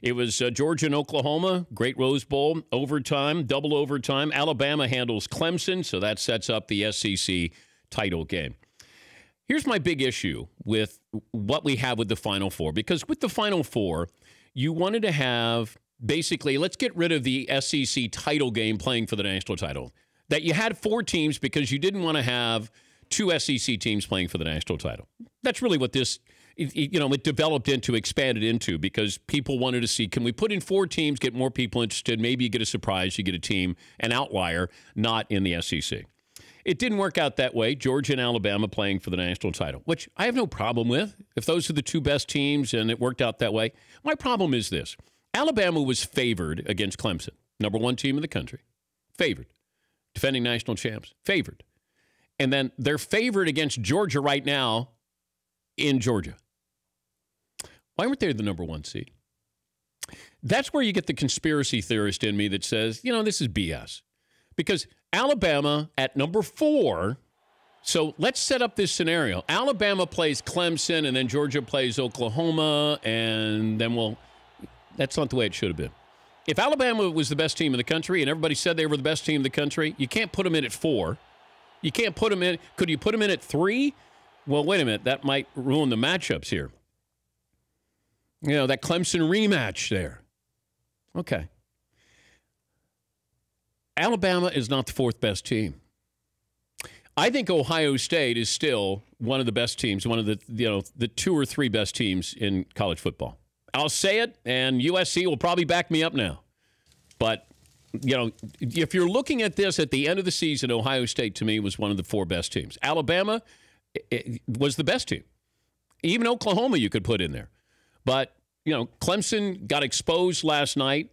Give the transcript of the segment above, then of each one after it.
It was Georgia and Oklahoma, great Rose Bowl, overtime, double overtime. Alabama handles Clemson, so that sets up the SEC title game. Here's my big issue with what we have with the Final Four, because with the Final Four, you wanted to have basically, let's get rid of the SEC title game playing for the national title. That you had 4 teams because you didn't want to have 2 SEC teams playing for the national title. That's really what this, it developed into, expanded into, because people wanted to see, can we put in 4 teams, get more people interested? Maybe you get a surprise, you get a team, an outlier, not in the SEC. It didn't work out that way. Georgia and Alabama playing for the national title, which I have no problem with. If those are the 2 best teams and it worked out that way. My problem is this. Alabama was favored against Clemson, number 1 team in the country. Favored. Defending national champs. Favored. And then they're favored against Georgia right now in Georgia. Why weren't they the number 1 seed? That's where you get the conspiracy theorist in me that says, this is BS. Because Alabama at number 4, so let's set up this scenario. Alabama plays Clemson, and then Georgia plays Oklahoma, and then that's not the way it should have been. If Alabama was the best team in the country, and everybody said they were the best team in the country, you can't put them in at 4. You can't put them in. Could you put them in at 3? Well, wait a minute. That might ruin the matchups here. That Clemson rematch there. Okay. Alabama is not the 4th best team. I think Ohio State is still one of the best teams, one of the 2 or 3 best teams in college football. I'll say it, and USC will probably back me up now. But, if you're looking at this at the end of the season, Ohio State, to me, was one of the 4 best teams. Alabama was the best team. Even Oklahoma you could put in there. But, Clemson got exposed last night.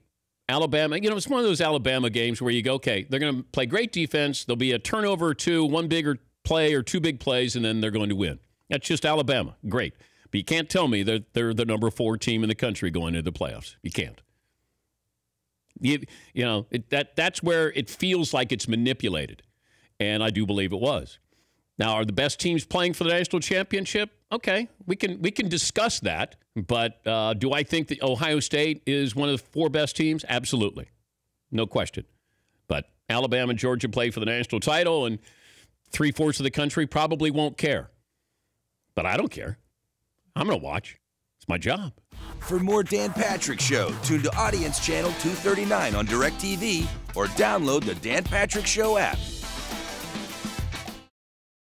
Alabama, it's one of those Alabama games where you go, okay, they're going to play great defense. There'll be a turnover or 2, 1 bigger play or 2 big plays, and then they're going to win. That's just Alabama. Great. But you can't tell me that they're the number 4 team in the country going into the playoffs. You can't. That's where it feels like it's manipulated. And I do believe it was. Now, are the best teams playing for the national championship? Okay, we can discuss that. But do I think that Ohio State is one of the 4 best teams? Absolutely. No question. But Alabama and Georgia play for the national title, and 3/4 of the country probably won't care. But I don't care. I'm going to watch. It's my job. For more Dan Patrick Show, tune to Audience Channel 239 on DirecTV or download the Dan Patrick Show app.